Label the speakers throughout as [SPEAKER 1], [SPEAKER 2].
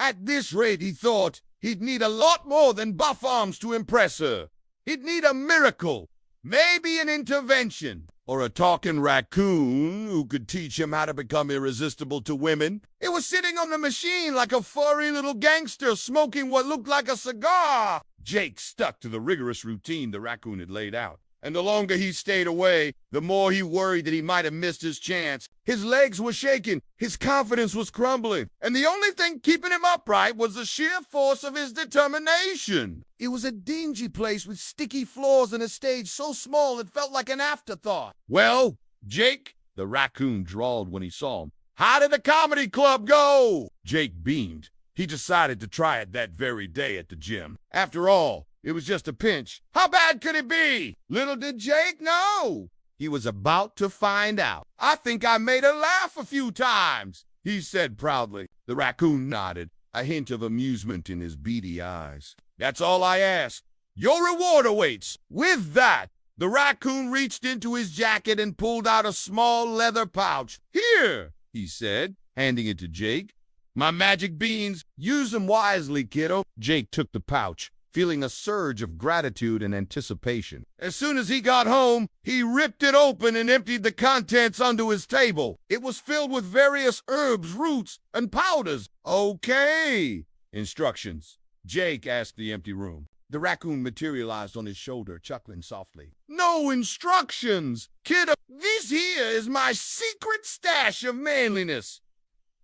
[SPEAKER 1] At this rate, he thought, he'd need a lot more than buff arms to impress her. He'd need a miracle, maybe an intervention, or a talking raccoon who could teach him how to become irresistible to women. It was sitting on the machine like a furry little gangster smoking what looked like a cigar. Jake stuck to the rigorous routine the raccoon had laid out. And the longer he stayed away, the more he worried that he might have missed his chance. His legs were shaking, his confidence was crumbling, and the only thing keeping him upright was the sheer force of his determination. It was a dingy place with sticky floors and a stage so small it felt like an afterthought. "Well, Jake," the raccoon drawled when he saw him, "how did the comedy club go?" Jake beamed. He decided to try it that very day at the gym. After all, it was just a pinch. How bad could it be? Little did Jake know. He was about to find out. "I think I made her laugh a few times," he said proudly. The raccoon nodded, a hint of amusement in his beady eyes. "That's all I ask. Your reward awaits." With that, the raccoon reached into his jacket and pulled out a small leather pouch. "Here," he said, handing it to Jake. "My magic beans. Use them wisely, kiddo." Jake took the pouch, feeling a surge of gratitude and anticipation. As soon as he got home, he ripped it open and emptied the contents onto his table. It was filled with various herbs, roots, and powders. "Okay." "Instructions?" Jake asked the empty room. The raccoon materialized on his shoulder, chuckling softly. "No instructions, kiddo. This here is my secret stash of manliness."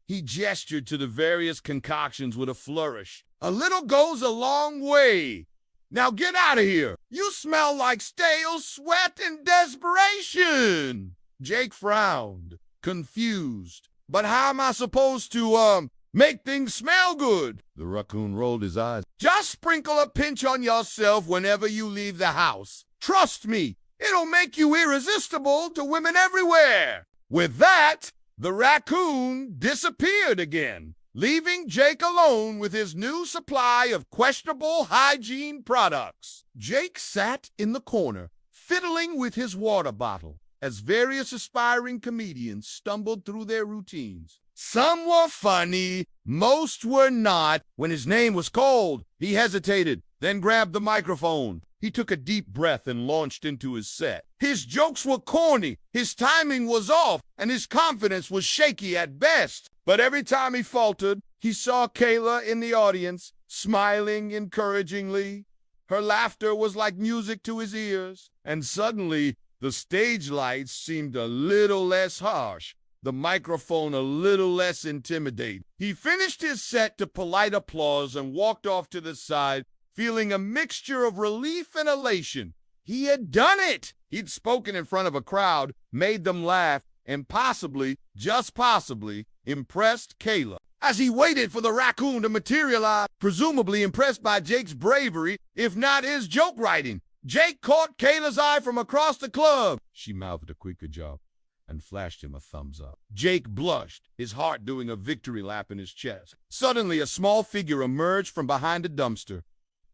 [SPEAKER 1] He gestured to the various concoctions with a flourish. "A little goes a long way. Now get out of here. You smell like stale sweat and desperation." Jake frowned, confused. "But how am I supposed to, make things smell good?" The raccoon rolled his eyes. "Just sprinkle a pinch on yourself whenever you leave the house. Trust me, it'll make you irresistible to women everywhere." With that, the raccoon disappeared again, leaving Jake alone with his new supply of questionable hygiene products. Jake sat in the corner, fiddling with his water bottle, as various aspiring comedians stumbled through their routines. Some were funny, most were not. When his name was called, he hesitated, then grabbed the microphone. He took a deep breath and launched into his set. His jokes were corny, his timing was off, and his confidence was shaky at best. But every time he faltered, he saw Kayla in the audience, smiling encouragingly. Her laughter was like music to his ears, and suddenly the stage lights seemed a little less harsh, the microphone a little less intimidating. He finished his set to polite applause and walked off to the side, feeling a mixture of relief and elation. He had done it! He'd spoken in front of a crowd, made them laugh, and possibly, just possibly, impressed Kayla. As he waited for the raccoon to materialize, presumably impressed by Jake's bravery, if not his joke writing, Jake caught Kayla's eye from across the club. She mouthed a quick good job and flashed him a thumbs up. Jake blushed, his heart doing a victory lap in his chest. Suddenly, a small figure emerged from behind a dumpster.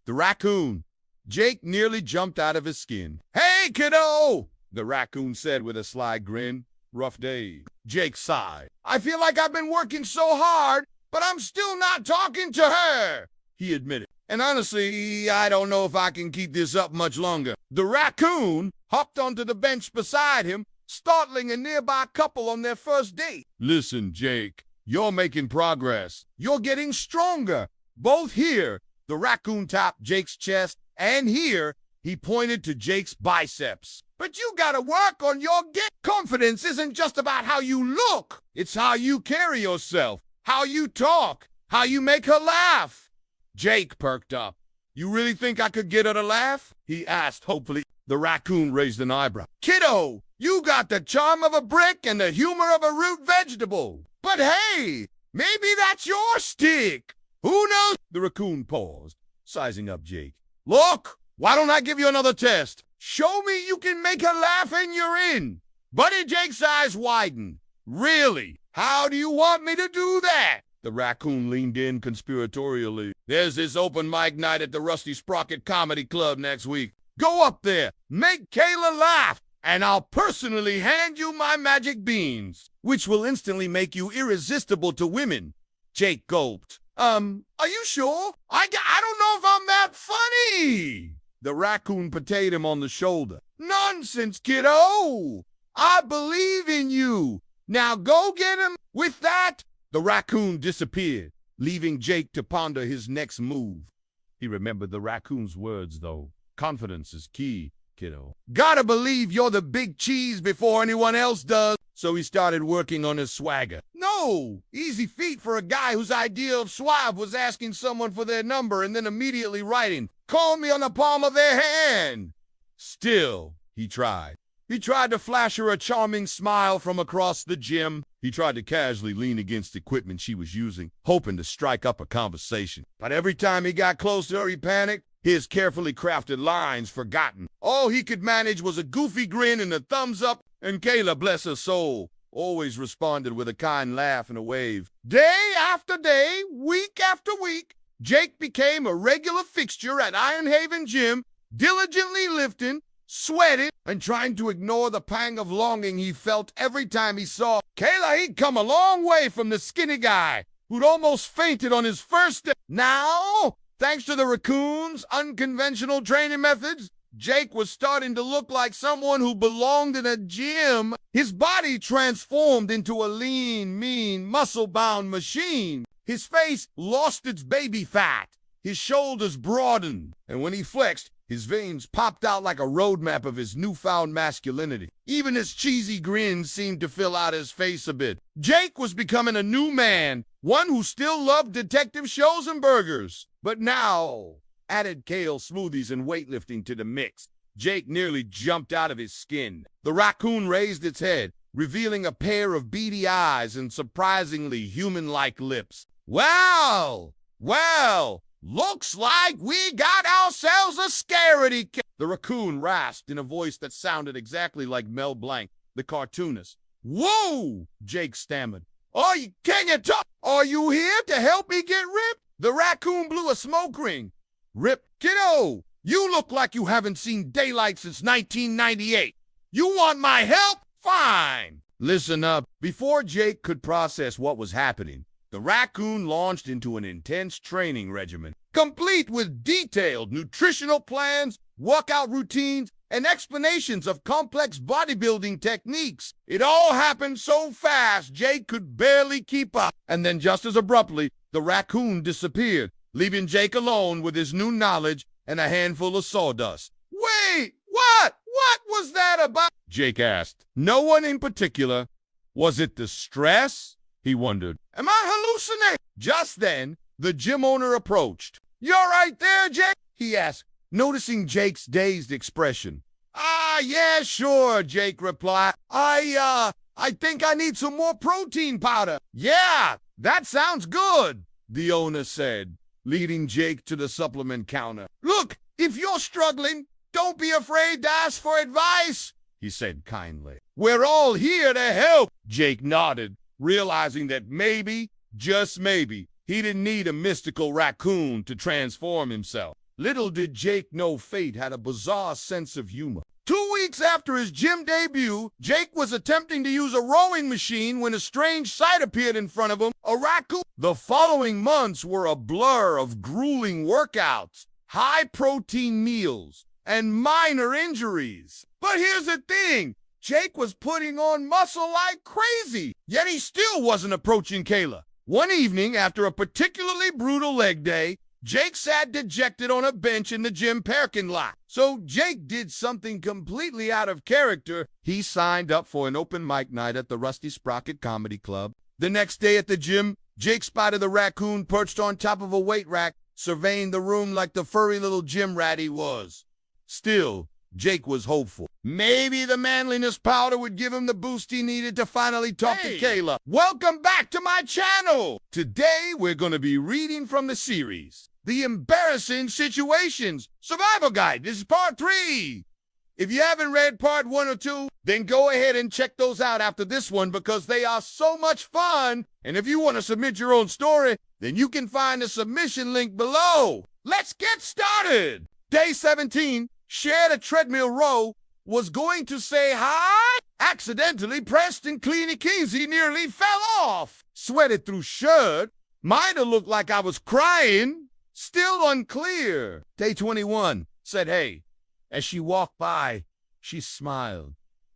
[SPEAKER 1] The raccoon. Jake nearly jumped out of his skin. "Hey, kiddo!" the raccoon said with a sly grin. "Rough day." Jake sighed. "I feel like I've been working so hard, but I'm still not talking to her," he admitted. "And honestly, I don't know if I can keep this up much longer." The raccoon hopped onto the bench beside him, startling a nearby couple on their first date. "Listen, Jake, you're making progress. You're getting stronger. Both here," the raccoon tapped Jake's chest, "and here," he pointed to Jake's biceps. "But you gotta work on your get. Confidence isn't just about how you look. It's how you carry yourself, how you talk, how you make her laugh." Jake perked up. "You really think I could get her to laugh?" he asked hopefully. The raccoon raised an eyebrow. "Kiddo, you got the charm of a brick and the humor of a root vegetable. But hey, maybe that's your stick. Who knows?" The raccoon paused, sizing up Jake. "Look, why don't I give you another test? Show me you can make her laugh and you're in." Buddy Jake's eyes widened. "Really? How do you want me to do that?" The raccoon leaned in conspiratorially. "There's this open mic night at the Rusty Sprocket Comedy Club next week. Go up there, make Kayla laugh, and I'll personally hand you my magic beans, which will instantly make you irresistible to women." Jake gulped. Are you sure? I don't know if I'm that funny. The raccoon patted him on the shoulder. Nonsense, kiddo. I believe in you. Now go get him. With that, the raccoon disappeared, leaving Jake to ponder his next move. He remembered the raccoon's words, though. Confidence is key, kiddo. Gotta believe you're the big cheese before anyone else does. So he started working on his swagger. No, easy feat for a guy whose idea of suave was asking someone for their number and then immediately writing, "Call me," on the palm of their hand. Still, he tried. He tried to flash her a charming smile from across the gym. He tried to casually lean against equipment she was using, hoping to strike up a conversation. But every time he got close to her, he panicked, his carefully crafted lines forgotten. All he could manage was a goofy grin and a thumbs up, and Kayla, bless her soul, always responded with a kind laugh and a wave. Day after day, week after week, Jake became a regular fixture at Iron Haven Gym, diligently lifting, sweating, and trying to ignore the pang of longing he felt every time he saw Kayla. He'd come a long way from the skinny guy who'd almost fainted on his first day. Now, thanks to the raccoon's unconventional training methods, Jake was starting to look like someone who belonged in a gym. His body transformed into a lean, mean, muscle-bound machine. His face lost its baby fat. His shoulders broadened, and when he flexed, his veins popped out like a roadmap of his newfound masculinity. Even his cheesy grin seemed to fill out his face a bit. Jake was becoming a new man, one who still loved detective shows and burgers, but now added kale smoothies and weightlifting to the mix. Jake nearly jumped out of his skin. The raccoon raised its head, revealing a pair of beady eyes and surprisingly human-like lips. Well, looks like we got ourselves a scaredy cat. The raccoon rasped in a voice that sounded exactly like Mel Blanc, the cartoonist. Whoa, Jake stammered. Can you talk? Are you here to help me get ripped? The raccoon blew a smoke ring. Rip, kiddo, you look like you haven't seen daylight since 1998. You want my help? Fine. Listen up. Before Jake could process what was happening, the raccoon launched into an intense training regimen, complete with detailed nutritional plans, workout routines, and explanations of complex bodybuilding techniques. It all happened so fast, Jake could barely keep up. And then just as abruptly, the raccoon disappeared, leaving Jake alone with his new knowledge and a handful of sawdust. Wait, what? What was that about? Jake asked. No one in particular. Was it the stress? He wondered. Am I hallucinating? Just then, the gym owner approached. You're right there, Jake? He asked, noticing Jake's dazed expression. Yeah, sure, Jake replied. I think I need some more protein powder. Yeah, that sounds good, the owner said, leading Jake to the supplement counter. Look, if you're struggling, don't be afraid to ask for advice, he said kindly. We're all here to help. Jake nodded, realizing that maybe, just maybe, he didn't need a mystical raccoon to transform himself. Little did Jake know fate had a bizarre sense of humor. 2 weeks after his gym debut, Jake was attempting to use a rowing machine when a strange sight appeared in front of him, a raccoon. The following months were a blur of grueling workouts, high-protein meals, and minor injuries. But here's the thing, Jake was putting on muscle like crazy, yet he still wasn't approaching Kayla. One evening, after a particularly brutal leg day, Jake sat dejected on a bench in the gym parking lot. So Jake did something completely out of character. He signed up for an open mic night at the Rusty Sprocket Comedy Club. The next day at the gym, Jake spotted the raccoon perched on top of a weight rack, surveying the room like the furry little gym rat he was. Still, Jake was hopeful. Maybe the manliness powder would give him the boost he needed to finally talk to Kayla. Welcome back to my channel! Today, we're going to be reading from the series, The Embarrassing Situations Survival Guide. This is part 3. If you haven't read part 1 or 2, then go ahead and check those out after this one because they are so much fun. And if you want to submit your own story, then you can find the submission link below. Let's get started! Day 17, shared a treadmill row, was going to say hi, accidentally pressed and Cleany Keensy nearly fell off. Sweated through shirt, Might have looked like I was crying. Still unclear. Day 21 said, hey. As she walked by, she smiled.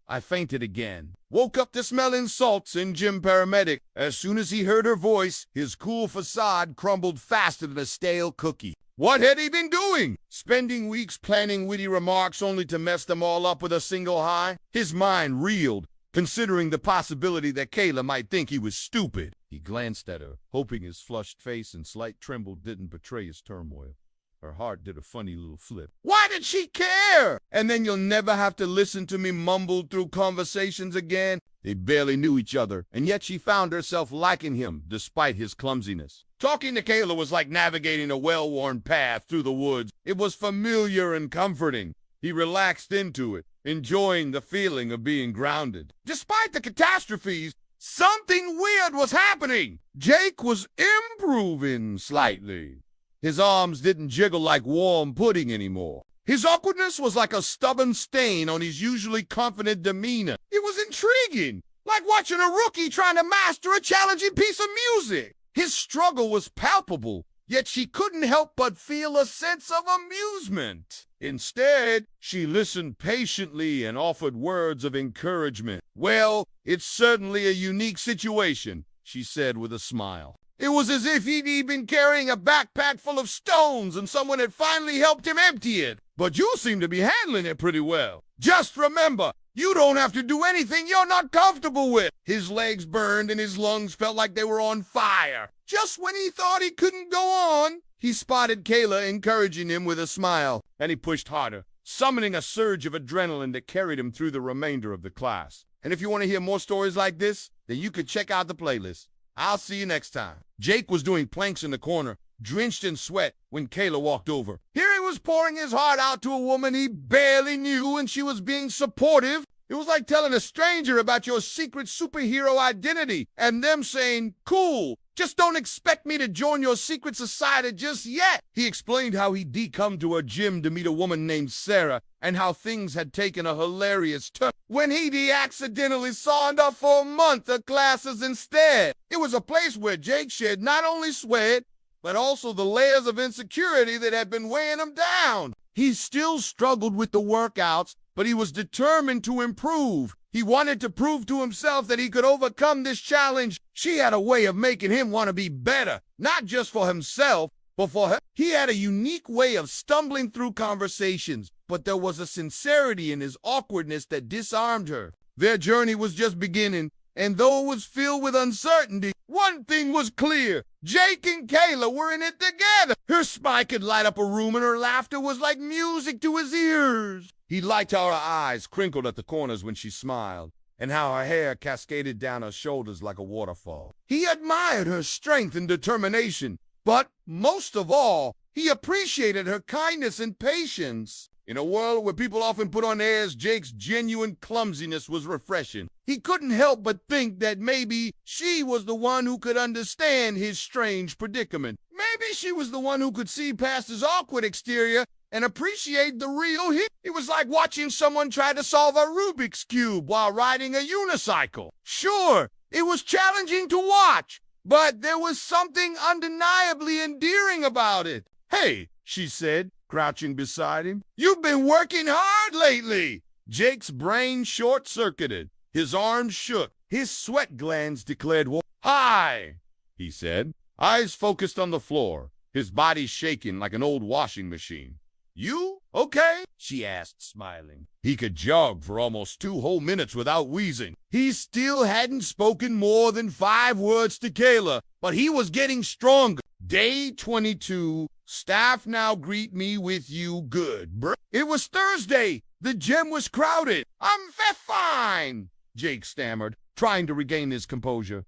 [SPEAKER 1] I fainted again. Woke up to smelling salts in gym paramedic. As soon as he heard her voice, his cool facade crumbled faster than a stale cookie. What had he been doing? Spending weeks planning witty remarks only to mess them all up with a single hi? His mind reeled, considering the possibility that Kayla might think he was stupid. He glanced at her, hoping his flushed face and slight tremble didn't betray his turmoil. Her heart did a funny little flip. Why did she care? And then you'll never have to listen to me mumble through conversations again. They barely knew each other, and yet she found herself liking him despite his clumsiness. Talking to Kayla was like navigating a well-worn path through the woods. It was familiar and comforting. He relaxed into it, enjoying the feeling of being grounded. Despite the catastrophes, something weird was happening. Jake was improving slightly. His arms didn't jiggle like warm pudding anymore. His awkwardness was like a stubborn stain on his usually confident demeanor. It was intriguing, like watching a rookie trying to master a challenging piece of music. His struggle was palpable, yet she couldn't help but feel a sense of amusement. Instead, she listened patiently and offered words of encouragement. Well, it's certainly a unique situation, she said with a smile. It was as if he'd been carrying a backpack full of stones and someone had finally helped him empty it. But you seem to be handling it pretty well. Just remember, you don't have to do anything you're not comfortable with. His legs burned and his lungs felt like they were on fire. Just when he thought he couldn't go on, he spotted Kayla encouraging him with a smile, and he pushed harder, summoning a surge of adrenaline that carried him through the remainder of the class. And if you want to hear more stories like this, then you could check out the playlist. I'll see you next time. Jake was doing planks in the corner, drenched in sweat, when Kayla walked over. Here he was pouring his heart out to a woman he barely knew, and she was being supportive. It was like telling a stranger about your secret superhero identity, and them saying, cool, just don't expect me to join your secret society just yet. He explained how he'd decome to a gym to meet a woman named Sarah, and how things had taken a hilarious turn when he'd accidentally signed up for a month of classes instead. It was a place where Jake shed not only sweat, but also the layers of insecurity that had been weighing him down. He still struggled with the workouts, but he was determined to improve. He wanted to prove to himself that he could overcome this challenge. She had a way of making him want to be better, not just for himself, but for her. He had a unique way of stumbling through conversations, but there was a sincerity in his awkwardness that disarmed her. Their journey was just beginning, and though it was filled with uncertainty, one thing was clear. Jake and Kayla were in it together. Her smile could light up a room, and her laughter was like music to his ears. He liked how her eyes crinkled at the corners when she smiled, and how her hair cascaded down her shoulders like a waterfall. He admired her strength and determination, but most of all, he appreciated her kindness and patience. In a world where people often put on airs, Jake's genuine clumsiness was refreshing. He couldn't help but think that maybe she was the one who could understand his strange predicament. Maybe she was the one who could see past his awkward exterior and appreciate the real him. It was like watching someone try to solve a Rubik's Cube while riding a unicycle. Sure, it was challenging to watch, but there was something undeniably endearing about it. Hey, she said, crouching beside him, you've been working hard lately. Jake's brain short-circuited. His arms shook. His sweat glands declared war. Hi, he said, eyes focused on the floor, his body shaking like an old washing machine. You okay? She asked, smiling. He could jog for almost 2 whole minutes without wheezing. He still hadn't spoken more than 5 words to Kayla, but he was getting stronger. Day 22, staff now greet me with you good, bruh. It was Thursday. The gym was crowded. I'm fine, Jake stammered, trying to regain his composure.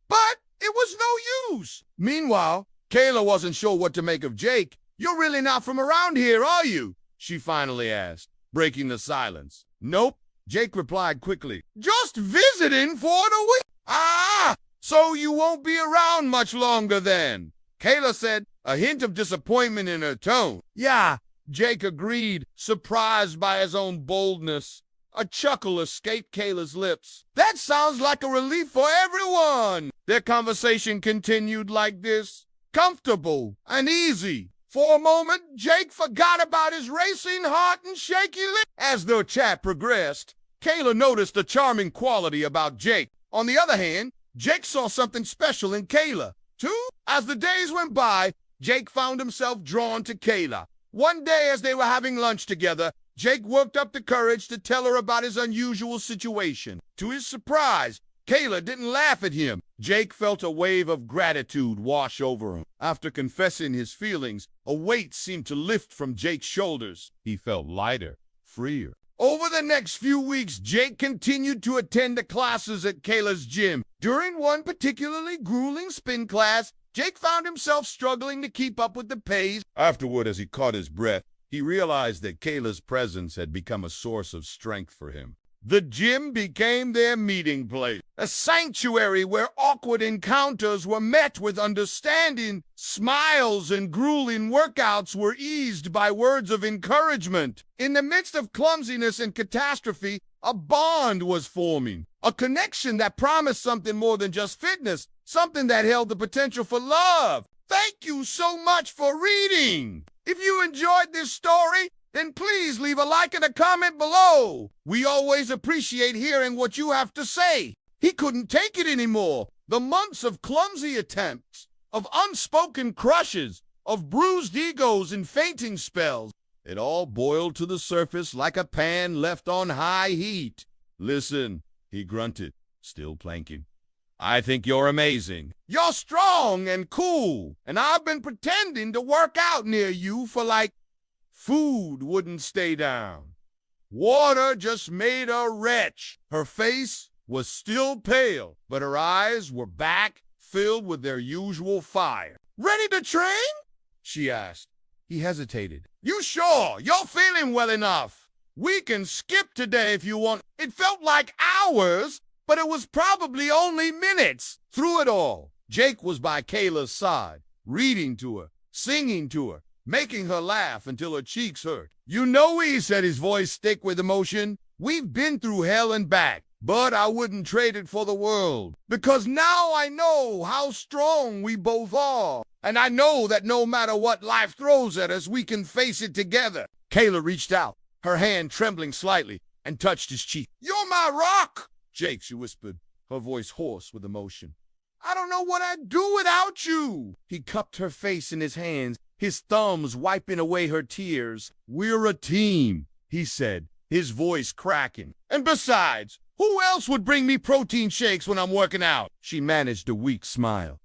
[SPEAKER 1] But it was no use. Meanwhile, Kayla wasn't sure what to make of Jake. You're really not from around here, are you? She finally asked, breaking the silence. Nope, Jake replied quickly. Just visiting for the week. Ah, so you won't be around much longer then, Kayla said, a hint of disappointment in her tone. Yeah, Jake agreed, surprised by his own boldness. A chuckle escaped Kayla's lips. That sounds like a relief for everyone. Their conversation continued like this, comfortable and easy. For a moment, Jake forgot about his racing heart and shaky lips. As their chat progressed, Kayla noticed a charming quality about Jake. On the other hand, Jake saw something special in Kayla, too. As the days went by, Jake found himself drawn to Kayla. One day, as they were having lunch together, Jake worked up the courage to tell her about his unusual situation. To his surprise, Kayla didn't laugh at him. Jake felt a wave of gratitude wash over him. After confessing his feelings, a weight seemed to lift from Jake's shoulders. He felt lighter, freer. Over the next few weeks, Jake continued to attend the classes at Kayla's gym. During one particularly grueling spin class, Jake found himself struggling to keep up with the pace. Afterward, as he caught his breath, he realized that Kayla's presence had become a source of strength for him. The gym became their meeting place, a sanctuary where awkward encounters were met with understanding. Smiles and grueling workouts were eased by words of encouragement. In the midst of clumsiness and catastrophe, a bond was forming, a connection that promised something more than just fitness, something that held the potential for love. Thank you so much for reading. If you enjoyed this story, then please leave a like and a comment below. We always appreciate hearing what you have to say. He couldn't take it anymore. The months of clumsy attempts, of unspoken crushes, of bruised egos and fainting spells, it all boiled to the surface like a pan left on high heat. Listen, he grunted, still planking. I think you're amazing. You're strong and cool, and I've been pretending to work out near you for like food wouldn't stay down. Water just made her wretch. Her face was still pale, but her eyes were back, filled with their usual fire. Ready to train? She asked. He hesitated. You sure? You're feeling well enough. We can skip today if you want. It felt like hours, but it was probably only minutes. Through it all, Jake was by Kayla's side, reading to her, singing to her, making her laugh until her cheeks hurt. You know, he said, his voice thick with emotion, we've been through hell and back, but I wouldn't trade it for the world. Because now I know how strong we both are. And I know that no matter what life throws at us, we can face it together. Kayla reached out, her hand trembling slightly, and touched his cheek. You're my rock, Jake, she whispered, her voice hoarse with emotion. I don't know what I'd do without you. He cupped her face in his hands, his thumbs wiping away her tears. We're a team, he said, his voice cracking. And besides, who else would bring me protein shakes when I'm working out? She managed a weak smile.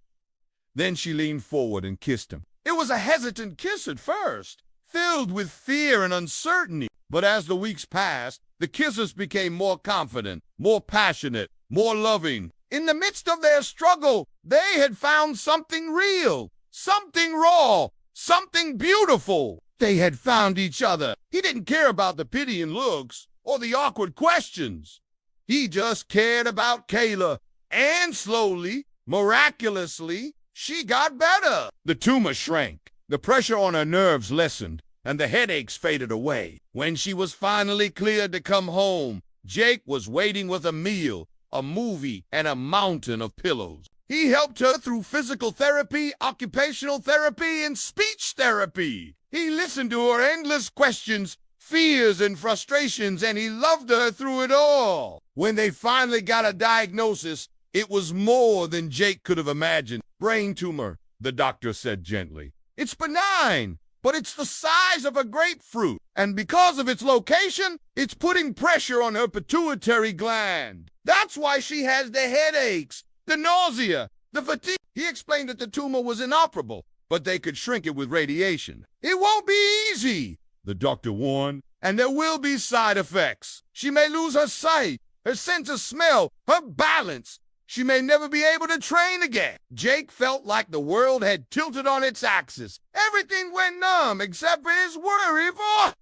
[SPEAKER 1] Then she leaned forward and kissed him. It was a hesitant kiss at first, filled with fear and uncertainty. But as the weeks passed, the kisses became more confident, more passionate, more loving. In the midst of their struggle, they had found something real, something raw, something beautiful. They had found each other. He didn't care about the pitying looks or the awkward questions. He just cared about Kayla. And slowly, miraculously, she got better. The tumor shrank, the pressure on her nerves lessened, and the headaches faded away. When she was finally cleared to come home, Jake was waiting with a meal, a movie, and a mountain of pillows. He helped her through physical therapy, occupational therapy, and speech therapy. He listened to her endless questions, fears, and frustrations, and he loved her through it all. When they finally got a diagnosis, it was more than Jake could have imagined. Brain tumor, the doctor said gently. It's benign, but it's the size of a grapefruit. And because of its location, it's putting pressure on her pituitary gland. That's why she has the headaches, the nausea, the fatigue. He explained that the tumor was inoperable, but they could shrink it with radiation. It won't be easy, the doctor warned, and there will be side effects. She may lose her sight, her sense of smell, her balance. She may never be able to train again. Jake felt like the world had tilted on its axis. Everything went numb except for his worry for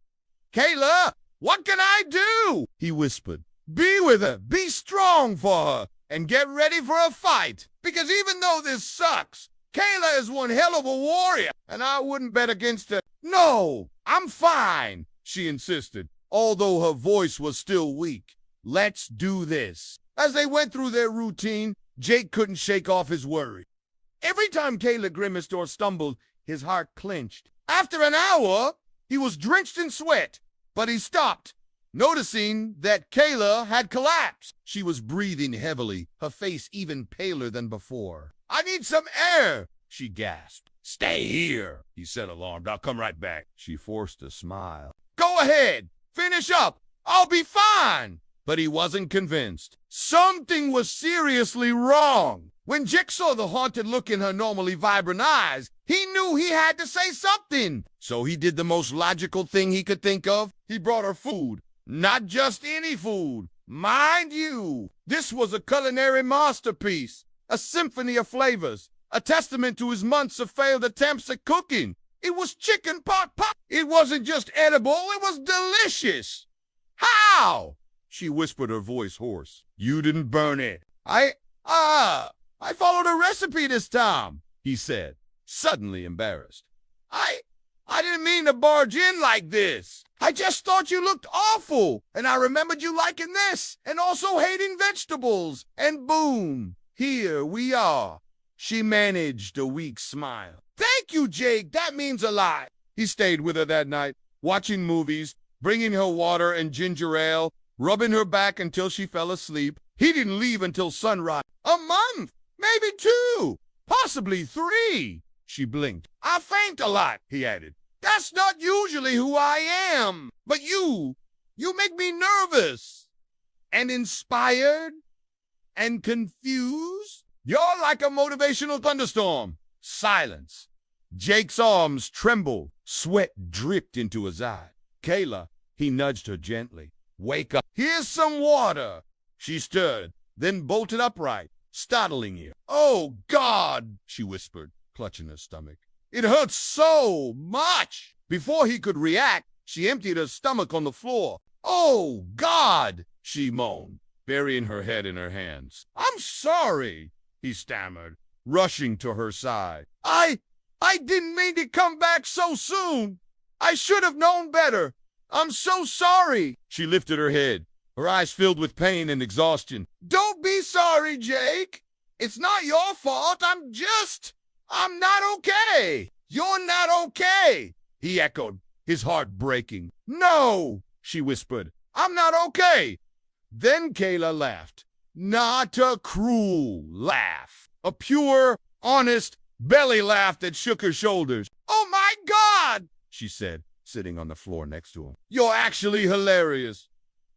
[SPEAKER 1] Kayla. What can I do? He whispered. Be with her, be strong for her, and get ready for a fight. Because even though this sucks, Kayla is one hell of a warrior, and I wouldn't bet against her. No, I'm fine, she insisted. although her voice was still weak. "Let's do this." As they went through their routine, Jake couldn't shake off his worry. Every time Kayla grimaced or stumbled, his heart clenched. After an hour, he was drenched in sweat, but he stopped, noticing that Kayla had collapsed. She was breathing heavily, her face even paler than before. "I need some air," she gasped. "Stay here," he said, alarmed. "I'll come right back." She forced a smile. "Go ahead, finish up. I'll be fine." But he wasn't convinced. Something was seriously wrong. When Jake saw the haunted look in her normally vibrant eyes, he knew he had to say something. So he did the most logical thing he could think of. He brought her food. Not just any food. Mind you, this was a culinary masterpiece, a symphony of flavors, a testament to his months of failed attempts at cooking. It was chicken pot pie. It wasn't just edible, it was delicious. "How?" she whispered, her voice hoarse. "You didn't burn it." I followed a recipe this time," he said, suddenly embarrassed. I didn't mean to barge in like this. I just thought you looked awful, and I remembered you liking this, and also hating vegetables, and boom, here we are." She managed a weak smile. "Thank you, Jake, that means a lot." He stayed with her that night, watching movies, bringing her water and ginger ale, rubbing her back until she fell asleep. He didn't leave until sunrise. "A month, maybe 2, possibly 3. She blinked. "I faint a lot," he added. "That's not usually who I am. But you make me nervous and inspired and confused. You're like a motivational thunderstorm." Silence. Jake's arms trembled. Sweat dripped into his eye. "Kayla," he nudged her gently. "Wake up. Here's some water." She stirred, then bolted upright, startling him. "Oh, God," she whispered, clutching her stomach. "It hurts so much." Before he could react, she emptied her stomach on the floor. "Oh, God," she moaned, burying her head in her hands. "I'm sorry," he stammered, rushing to her side. I didn't mean to come back so soon. I should have known better. I'm so sorry." She lifted her head, her eyes filled with pain and exhaustion. "Don't be sorry, Jake. It's not your fault. I'm not okay." "You're not okay," he echoed, his heart breaking. "No," she whispered, "I'm not okay." Then Kayla laughed. Not a cruel laugh. A pure, honest belly laugh that shook her shoulders. "Oh, my God," she said, sitting on the floor next to him. "You're actually hilarious."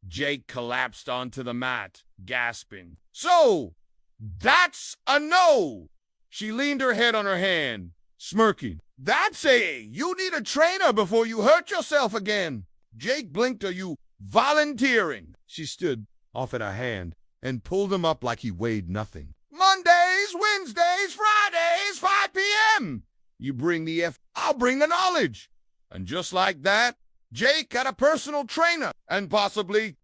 [SPEAKER 1] Jake collapsed onto the mat, gasping. "So, that's a no." She leaned her head on her hand, smirking. "That's you need a trainer before you hurt yourself again." Jake blinked. "Are you volunteering?" She stood off at a hand and pulled him up like he weighed nothing. "Mondays, Wednesdays, Fridays, 5 p.m. You bring the I'll bring the knowledge." And just like that, Jake had a personal trainer, and possibly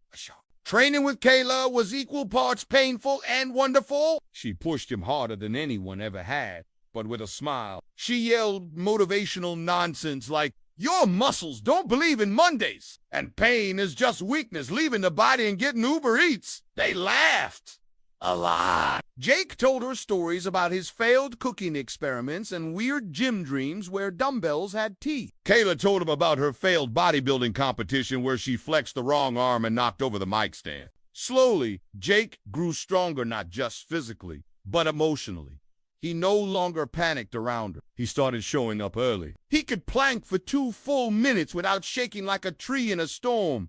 [SPEAKER 1] training with Kayla was equal parts painful and wonderful. She pushed him harder than anyone ever had, but with a smile. She yelled motivational nonsense like, "Your muscles don't believe in Mondays, and pain is just weakness leaving the body and getting Uber Eats." They laughed a lot. Jake told her stories about his failed cooking experiments and weird gym dreams where dumbbells had teeth. Kayla told him about her failed bodybuilding competition where she flexed the wrong arm and knocked over the mic stand. Slowly, Jake grew stronger, not just physically, but emotionally. He no longer panicked around her. He started showing up early. He could plank for 2 full minutes without shaking like a tree in a storm.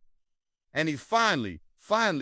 [SPEAKER 1] And he finally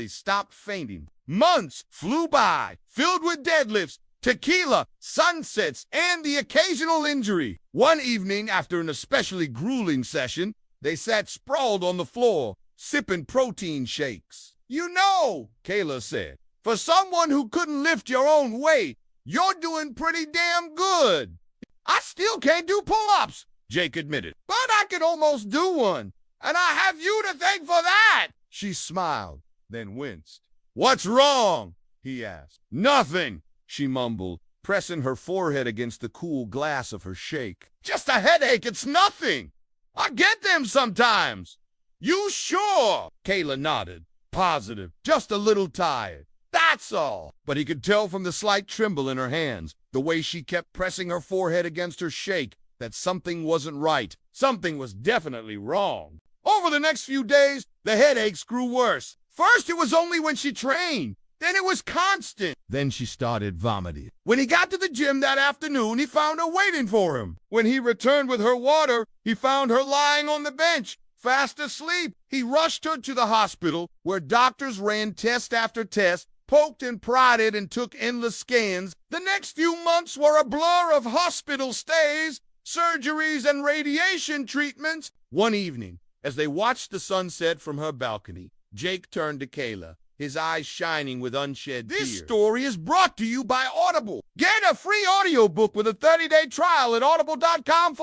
[SPEAKER 1] stopped fainting. Months flew by, filled with deadlifts, tequila, sunsets, and the occasional injury. One evening, after an especially grueling session, they sat sprawled on the floor, sipping protein shakes. "You know," Kayla said, "for someone who couldn't lift your own weight, you're doing pretty damn good." "I still can't do pull-ups," Jake admitted, "but I could almost do one, and I have you to thank for that." She smiled, then winced. "What's wrong?" he asked. "Nothing," she mumbled, pressing her forehead against the cool glass of her shake. "Just a headache, it's nothing. I get them sometimes." You sure? Kayla nodded. Positive. Just a little tired. That's all. But he could tell from the slight tremble in her hands, the way she kept pressing her forehead against her shake, that something wasn't right. Something was definitely wrong. Over the next few days, the headaches grew worse. First, it was only when she trained. Then it was constant. Then she started vomiting. When he got to the gym that afternoon, he found her waiting for him. When he returned with her water, he found her lying on the bench, fast asleep. He rushed her to the hospital, where doctors ran test after test, poked and prodded and took endless scans. The next few months were a blur of hospital stays, surgeries, and radiation treatments. One evening, as they watched the sunset from her balcony, Jake turned to Kayla, his eyes shining with unshed tears. This story is brought to you by Audible. Get a free audiobook with a 30-day trial at audible.com/.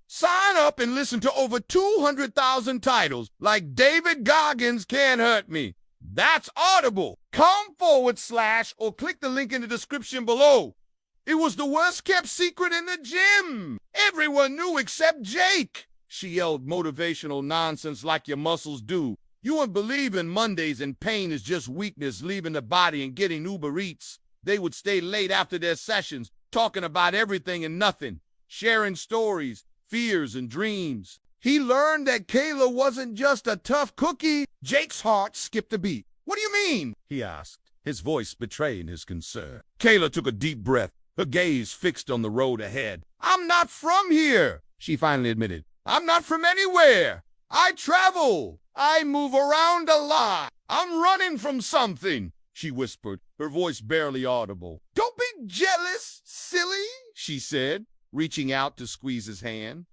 [SPEAKER 1] Sign up and listen to over 200,000 titles like David Goggins' Can't Hurt Me. That's Audible. Come / or click the link in the description below. It was the worst kept secret in the gym. Everyone knew except Jake. She yelled motivational nonsense like your muscles do. You wouldn't believe in Mondays and pain is just weakness leaving the body and getting Uber Eats. They would stay late after their sessions, talking about everything and nothing, sharing stories, fears, and dreams. He learned that Kayla wasn't just a tough cookie. Jake's heart skipped a beat. What do you mean? He asked, his voice betraying his concern. Kayla took a deep breath, her gaze fixed on the road ahead. I'm not from here, she finally admitted. I'm not from anywhere. I travel. I move around a lot. I'm running from something, she whispered, her voice barely audible. Don't be jealous, silly, she said, reaching out to squeeze his hand.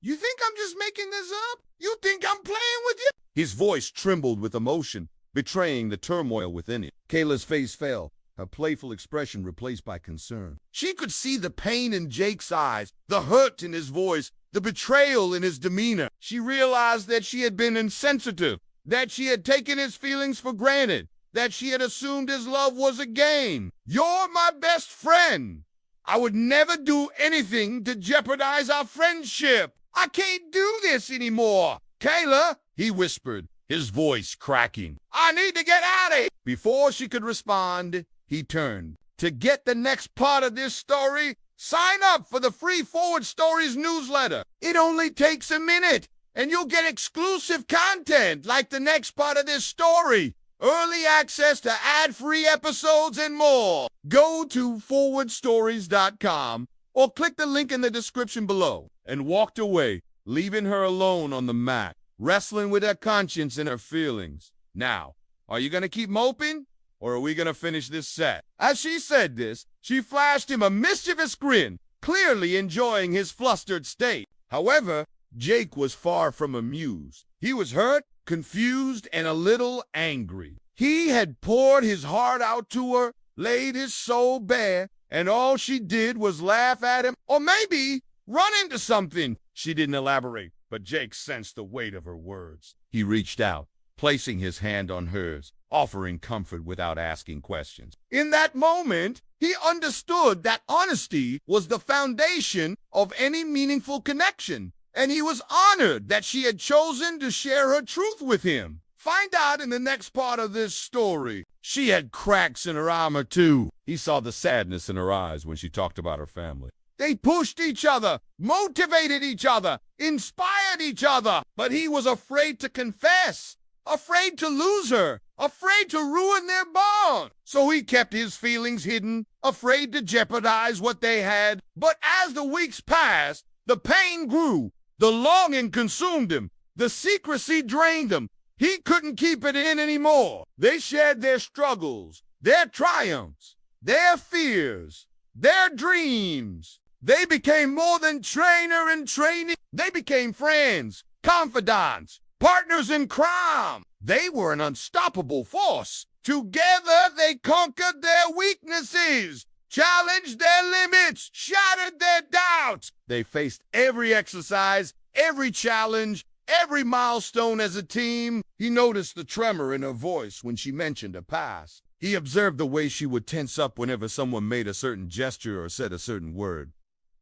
[SPEAKER 1] You think I'm just making this up? You think I'm playing with you? His voice trembled with emotion, betraying the turmoil within it. Kayla's face fell, her playful expression replaced by concern. She could see the pain in Jake's eyes, the hurt in his voice, the betrayal in his demeanor. She realized that she had been insensitive, that she had taken his feelings for granted, that she had assumed his love was a game. You're my best friend. I would never do anything to jeopardize our friendship. I can't do this anymore. Kayla, he whispered, his voice cracking. I need to get out of here. Before she could respond, he turned. To get the next part of this story, sign up for the free Forward Stories newsletter. It only takes a minute, and you'll get exclusive content like the next part of this story, early access to ad-free episodes, and more. Go to forwardstories.com or click the link in the description below. And walked away, leaving her alone on the mat, wrestling with her conscience and her feelings. Now, are you going to keep moping? Or are we going to finish this set? As she said this, she flashed him a mischievous grin, clearly enjoying his flustered state. However, Jake was far from amused. He was hurt, confused, and a little angry. He had poured his heart out to her, laid his soul bare, and all she did was laugh at him, or maybe run into something. She didn't elaborate, but Jake sensed the weight of her words. He reached out, placing his hand on hers, offering comfort without asking questions. In that moment, he understood that honesty was the foundation of any meaningful connection, and he was honored that she had chosen to share her truth with him. Find out in the next part of this story. She had cracks in her armor, too. He saw the sadness in her eyes when she talked about her family. They pushed each other, motivated each other, inspired each other, but he was afraid to confess, afraid to lose her, afraid to ruin their bond. So he kept his feelings hidden, afraid to jeopardize what they had. But as the weeks passed, the pain grew, the longing consumed him, the secrecy drained him. He couldn't keep it in anymore. They shared their struggles, their triumphs, their fears, their dreams. They became more than trainer and trainee. They became friends, confidants, partners in crime. They were an unstoppable force. Together, they conquered their weaknesses, challenged their limits, shattered their doubts. They faced every exercise, every challenge, every milestone as a team. He noticed the tremor in her voice when she mentioned her past. He observed the way she would tense up whenever someone made a certain gesture or said a certain word.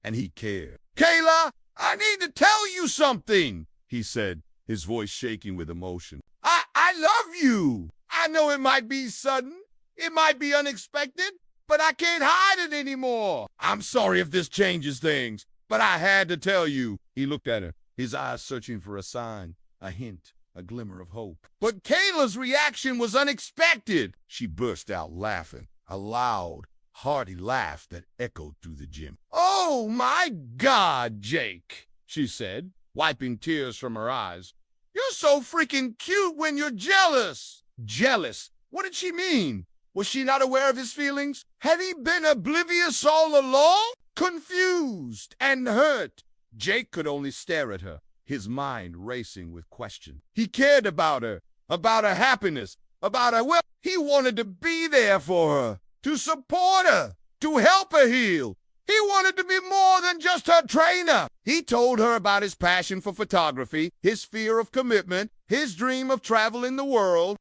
[SPEAKER 1] And he cared. Kayla, I need to tell you something, he said, his voice shaking with emotion. I love you. I know it might be sudden, it might be unexpected, but I can't hide it anymore. I'm sorry if this changes things, but I had to tell you. He looked at her, his eyes searching for a sign, a hint, a glimmer of hope. But Kayla's reaction was unexpected. She burst out laughing, a loud, hearty laugh that echoed through the gym. "Oh, my God, Jake," she said, wiping tears from her eyes. "You're so freaking cute when you're jealous." Jealous? What did she mean? Was she not aware of his feelings? Had he been oblivious all along? Confused and hurt, Jake could only stare at her, his mind racing with question. He cared about her happiness, about her well. He wanted to be there for her, to support her, to help her heal. He wanted to be more than just her trainer. He told her about his passion for photography, his fear of commitment, his dream of traveling the world.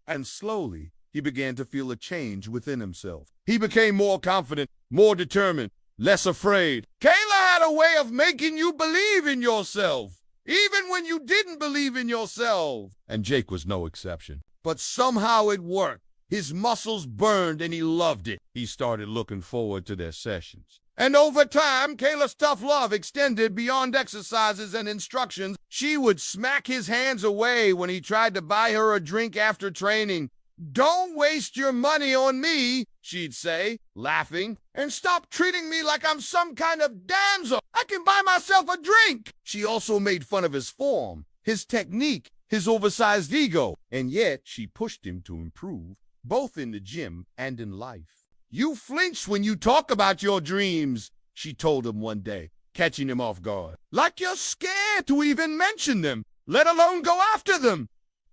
[SPEAKER 1] And slowly, he began to feel a change within himself. He became more confident, more determined, less afraid. Kayla had a way of making you believe in yourself, even when you didn't believe in yourself. And Jake was no exception. But somehow it worked. His muscles burned and he loved it. He started looking forward to their sessions. And over time, Kayla's tough love extended beyond exercises and instructions. She would smack his hands away when he tried to buy her a drink after training. "Don't waste your money on me," she'd say, laughing, "and stop treating me like I'm some kind of damsel. I can buy myself a drink." She also made fun of his form, his technique, his oversized ego, and yet she pushed him to improve, both in the gym and in life. "You flinch when you talk about your dreams," she told him one day, catching him off guard. "Like you're scared to even mention them, let alone go after them."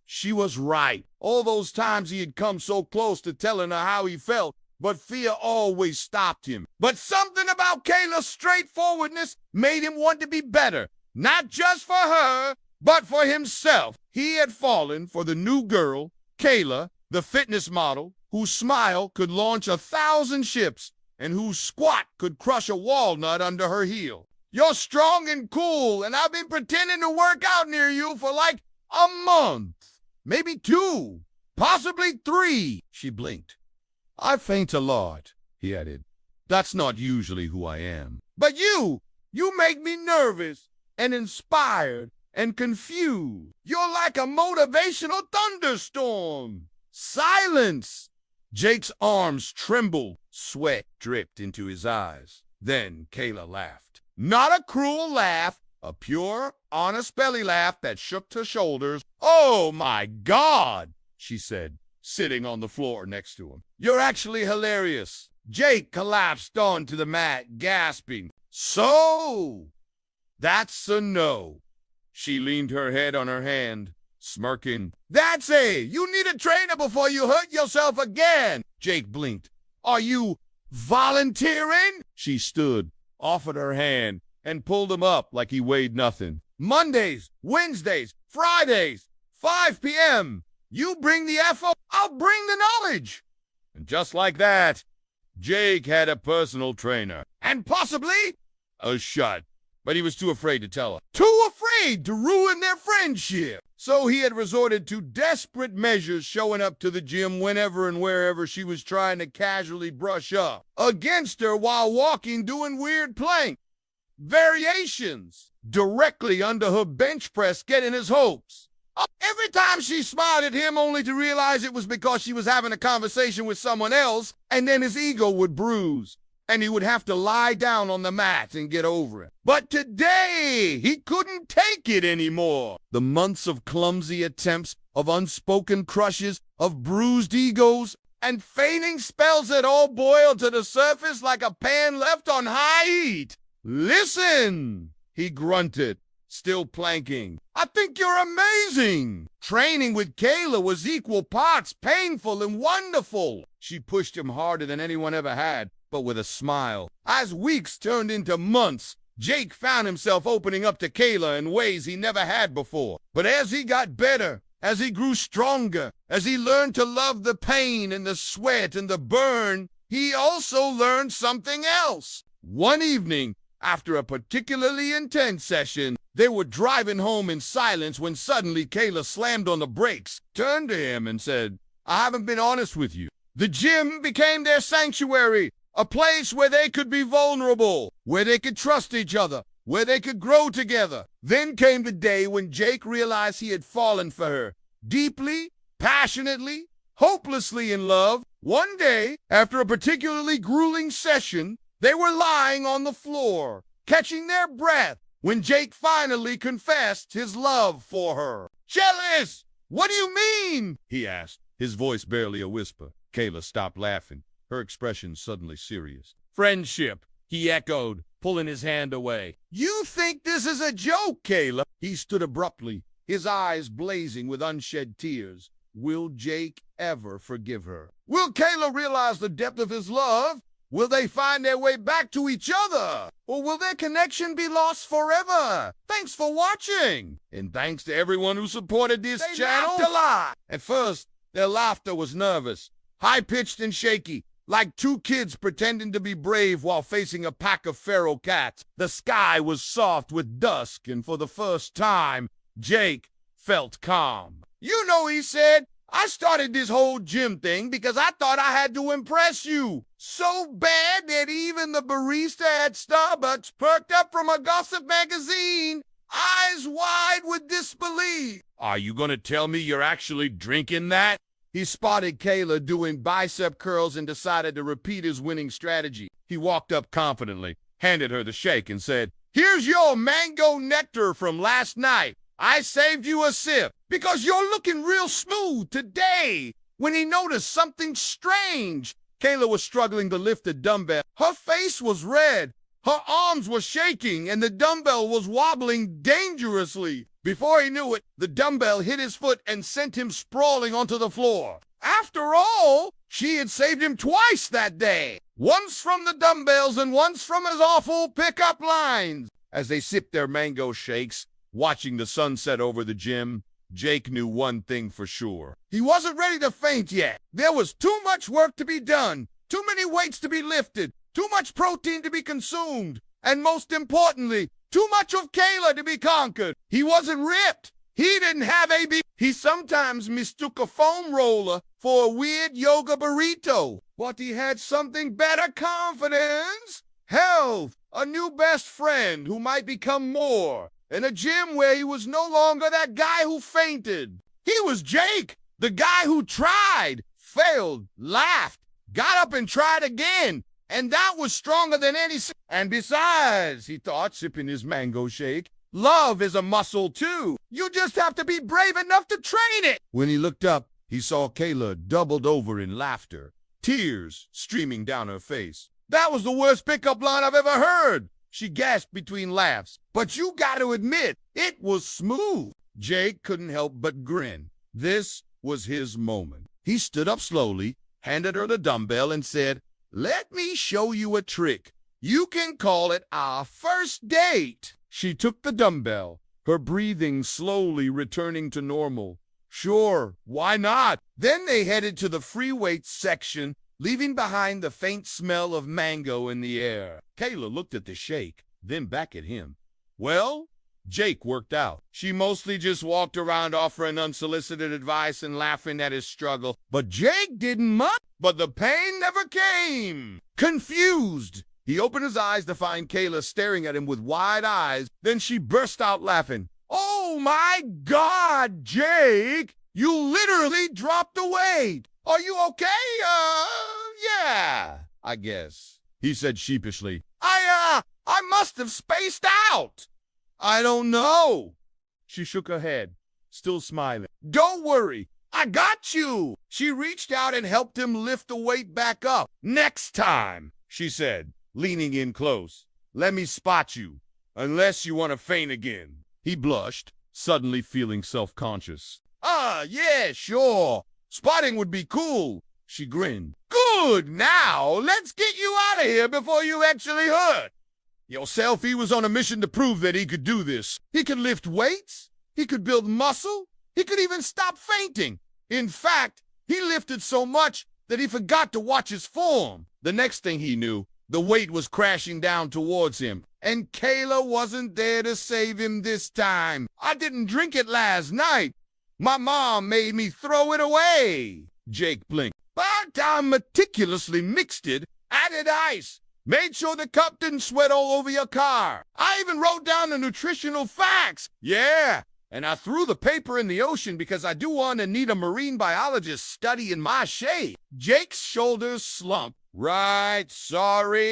[SPEAKER 1] She was right. All those times he had come so close to telling her how he felt, but fear always stopped him. But something about Kayla's straightforwardness made him want to be better, not just for her, but for himself. He had fallen for the new girl, Kayla, the fitness model, whose smile could launch 1,000 ships and whose squat could crush a walnut under her heel. "You're strong and cool, and I've been pretending to work out near you for like a month. Maybe 2, possibly 3, she blinked. "I faint a lot," he added. "That's not usually who I am. But you make me nervous and inspired and confused. You're like a motivational thunderstorm." "Silence!" Jake's arms trembled. Sweat dripped into his eyes. Then Kayla laughed. Not a cruel laugh, a pure, honest belly laugh that shook her shoulders. "Oh, my God," she said, sitting on the floor next to him. "You're actually hilarious." Jake collapsed onto the mat, gasping. "So, that's a no." She leaned her head on her hand, smirking. "That's it. You need a trainer before you hurt yourself again." Jake blinked. "Are you volunteering?" She stood, offered her hand, and pulled him up like he weighed nothing. "Mondays, Wednesdays, Fridays, 5 p.m. You bring the effort, I'll bring the knowledge." And just like that, Jake had a personal trainer. And possibly a shot. But he was too afraid to tell her. Too afraid to ruin their friendship. So he had resorted to desperate measures, showing up to the gym whenever and wherever she was trying to casually brush up against her while walking, doing weird plank variations directly under her bench press, getting his hopes. Every time she smiled at him, only to realize it was because she was having a conversation with someone else, and then his ego would bruise, and he would have to lie down on the mat and get over it. But today, he couldn't take it anymore. The months of clumsy attempts, of unspoken crushes, of bruised egos, and fainting spells that all boiled to the surface like a pan left on high heat. "Listen," he grunted, still planking. "I think you're amazing." Training with Kayla was equal parts painful and wonderful. She pushed him harder than anyone ever had, but with a smile. As weeks turned into months, Jake found himself opening up to Kayla in ways he never had before. But as he got better, as he grew stronger, as he learned to love the pain and the sweat and the burn, he also learned something else. One evening, after a particularly intense session, They were driving home in silence when suddenly Kayla slammed on the brakes, turned to him, and said, "I haven't been honest with you." The gym became their sanctuary, a place where they could be vulnerable, where they could trust each other, where they could grow together. Then came the day when Jake realized he had fallen for her, deeply, passionately, hopelessly in love. One day, after a particularly grueling session, they were lying on the floor, catching their breath, when Jake finally confessed his love for her. "Jealous! What do you mean?" he asked, his voice barely a whisper. Kayla stopped laughing, her expression suddenly serious. "Friendship," he echoed, pulling his hand away. "You think this is a joke, Kayla?" He stood abruptly, his eyes blazing with unshed tears. Will Jake ever forgive her? Will Kayla realize the depth of his love? Will they find their way back to each other? Or will their connection be lost forever? Thanks for watching. And thanks to everyone who supported this channel. They laughed a lot. At first, their laughter was nervous, high-pitched and shaky, like two kids pretending to be brave while facing a pack of feral cats. The sky was soft with dusk, and for the first time, Jake felt calm. "You know," he said, "I started this whole gym thing because I thought I had to impress you. So bad that even the barista at Starbucks perked up from a gossip magazine, eyes wide with disbelief." "Are you going to tell me you're actually drinking that?" He spotted Kayla doing bicep curls and decided to repeat his winning strategy. He walked up confidently, handed her the shake, and said, "Here's your mango nectar from last night. I saved you a sip because you're looking real smooth today." When he noticed something strange, Kayla was struggling to lift the dumbbell. Her face was red, her arms were shaking, and the dumbbell was wobbling dangerously. Before he knew it, the dumbbell hit his foot and sent him sprawling onto the floor. After all, she had saved him twice that day, once from the dumbbells and once from his awful pickup lines. As they sipped their mango shakes, watching the sunset over the gym, Jake knew one thing for sure. He wasn't ready to faint yet. There was too much work to be done, too many weights to be lifted, too much protein to be consumed, and most importantly, too much of Kayla to be conquered. He wasn't ripped. He didn't have AB. He sometimes mistook a foam roller for a weird yoga burrito. But he had something better: confidence, health, a new best friend who might become more, in a gym where he was no longer that guy who fainted. He was Jake, the guy who tried, failed, laughed, got up and tried again. And that was stronger than any... And besides, he thought, sipping his mango shake, love is a muscle too. You just have to be brave enough to train it. When he looked up, he saw Kayla doubled over in laughter, tears streaming down her face. "That was the worst pickup line I've ever heard," she gasped between laughs. "But you got to admit, it was smooth." Jake couldn't help but grin. This was his moment. He stood up slowly, handed her the dumbbell, and said, "Let me show you a trick. You can call it our first date." She took the dumbbell, her breathing slowly returning to normal. Sure, why not? Then they headed to the free weights section, leaving behind the faint smell of mango in the air. Kayla looked at the shake, then back at him. Well, Jake worked out. She mostly just walked around offering unsolicited advice and laughing at his struggle. But Jake didn't much. But the pain never came. Confused, he opened his eyes to find Kayla staring at him with wide eyes. Then she burst out laughing. "Oh my God, Jake! You literally dropped the weight. Are you okay? Yeah, I guess," he said sheepishly. I must have spaced out." "I don't know." She shook her head, still smiling. "Don't worry, I got you." She reached out and helped him lift the weight back up. "Next time," she said, leaning in close, "let me spot you, unless you want to faint again." He blushed, suddenly feeling self-conscious. Yeah, sure. Spotting would be cool." She grinned. "Good, now let's get you out of here before you actually hurt yourself." He was on a mission to prove that he could do this. He could lift weights. He could build muscle. He could even stop fainting. In fact, he lifted so much that he forgot to watch his form. The next thing he knew, the weight was crashing down towards him. And Kayla wasn't there to save him this time. I didn't drink it last night. My mom made me throw it away. Jake blinked. But I meticulously mixed it, added ice, made sure the cup didn't sweat all over your car. I even wrote down the nutritional facts. Yeah, and I threw the paper in the ocean because I do want to need a marine biologist studying my shape. Jake's shoulders slumped. Right, sorry.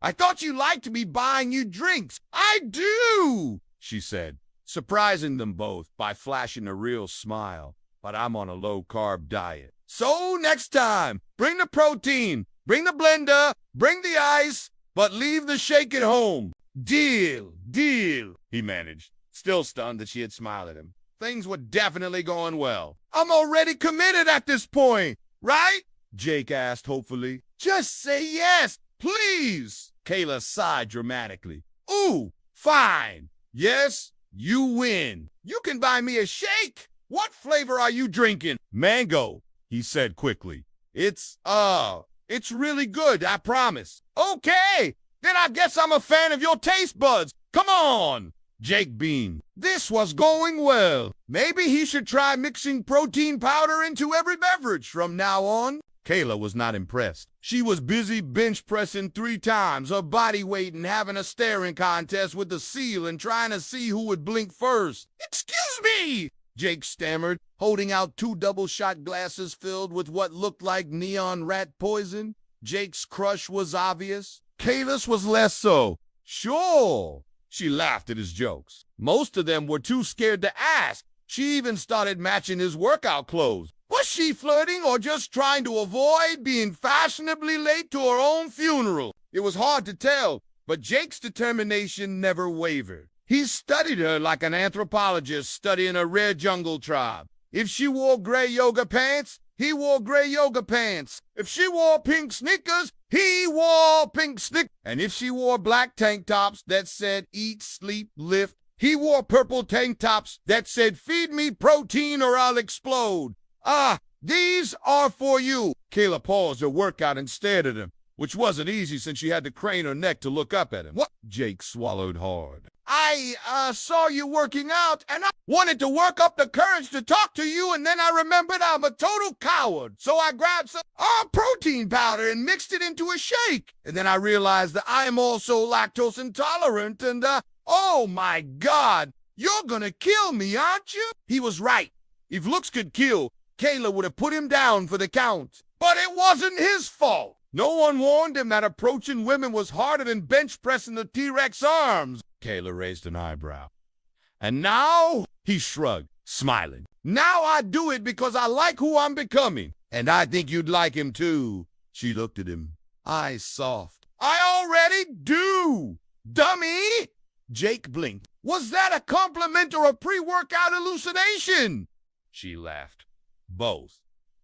[SPEAKER 1] I thought you liked me buying you drinks. I do, she said, surprising them both by flashing a real smile. But I'm on a low-carb diet. So next time, bring the protein, bring the blender, bring the ice, but leave the shake at home. Deal, deal, he managed, still stunned that she had smiled at him. Things were definitely going well. I'm already committed at this point, right? Jake asked hopefully. Just say yes, please. Kayla sighed dramatically. Ooh, fine. Yes, you win. You can buy me a shake. What flavor are you drinking? Mango, he said quickly. It's really good, I promise. Okay, then I guess I'm a fan of your taste buds. Come on. Jake beamed. This was going well. Maybe he should try mixing protein powder into every beverage from now on. Kayla was not impressed. She was busy bench pressing 3 times her body weight and having a staring contest with the seal and trying to see who would blink first. Excuse me, Jake stammered, holding out 2 double-shot glasses filled with what looked like neon rat poison. Jake's crush was obvious. Kayla's was less so. Sure. She laughed at his jokes. Most of them were too scared to ask. She even started matching his workout clothes. Was she flirting or just trying to avoid being fashionably late to her own funeral? It was hard to tell, but Jake's determination never wavered. He studied her like an anthropologist studying a rare jungle tribe. If she wore gray yoga pants, he wore gray yoga pants. If she wore pink sneakers, he wore pink sneakers. And if she wore black tank tops that said eat, sleep, lift, he wore purple tank tops that said feed me protein or I'll explode. Ah, these are for you. Kayla paused her workout and stared at him, which wasn't easy since she had to crane her neck to look up at him. What? Jake swallowed hard. I saw you working out, and I wanted to work up the courage to talk to you, and then I remembered I'm a total coward. So I grabbed some protein powder and mixed it into a shake. And then I realized that I am also lactose intolerant, and oh my God, you're gonna kill me, aren't you? He was right. If looks could kill, Kayla would have put him down for the count. But it wasn't his fault. No one warned him that approaching women was harder than bench pressing the T-Rex arms. Kayla raised an eyebrow. And now, he shrugged, smiling. Now I do it because I like who I'm becoming. And I think you'd like him too. She looked at him, eyes soft. I already do, dummy. Jake blinked. Was that a compliment or a pre-workout hallucination? She laughed. Both.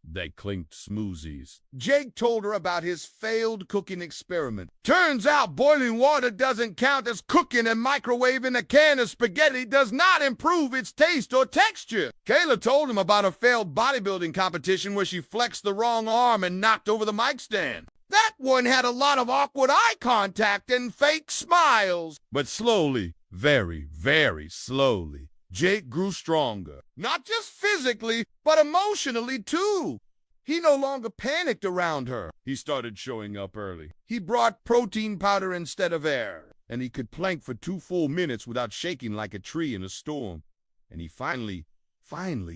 [SPEAKER 1] They clinked smoothies. Jake told her about his failed cooking experiment. Turns out boiling water doesn't count as cooking, and microwaving a can of spaghetti does not improve its taste or texture. Kayla told him about a failed bodybuilding competition where she flexed the wrong arm and knocked over the mic stand. That one had a lot of awkward eye contact and fake smiles. But slowly, very, very slowly, Jake grew stronger. Not just physically, but emotionally too. He no longer panicked around her. He started showing up early. He brought protein powder instead of air. And he could plank for 2 full minutes without shaking like a tree in a storm. And he finally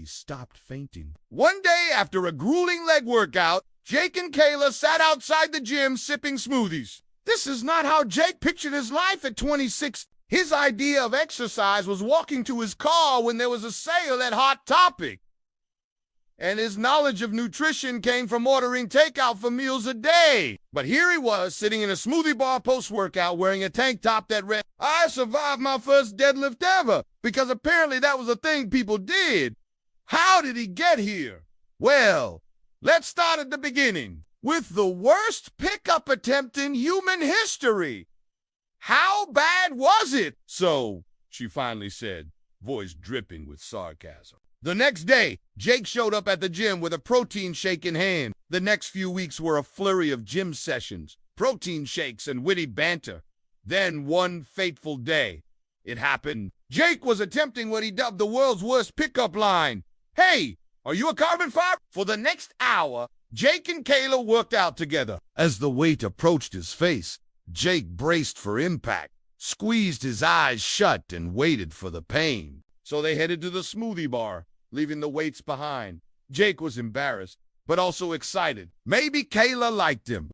[SPEAKER 1] stopped fainting. One day after a grueling leg workout, Jake and Kayla sat outside the gym sipping smoothies. This is not how Jake pictured his life at 26. His idea of exercise was walking to his car when there was a sale at Hot Topic. And his knowledge of nutrition came from ordering takeout for meals a day. But here he was, sitting in a smoothie bar post-workout wearing a tank top that read, I survived my first deadlift ever, because apparently that was a thing people did. How did he get here? Well, let's start at the beginning, with the worst pickup attempt in human history. How bad was it? So, she finally said, voice dripping with sarcasm. The next day, Jake showed up at the gym with a protein shake in hand. The next few weeks were a flurry of gym sessions, protein shakes, and witty banter. Then one fateful day, it happened. Jake was attempting what he dubbed the world's worst pickup line. Hey, are you a carbon fiber? For the next hour, Jake and Kayla worked out together. As the weight approached his face, Jake braced for impact, squeezed his eyes shut, and waited for the pain. So they headed to the smoothie bar, leaving the weights behind. Jake was embarrassed, but also excited. Maybe Kayla liked him.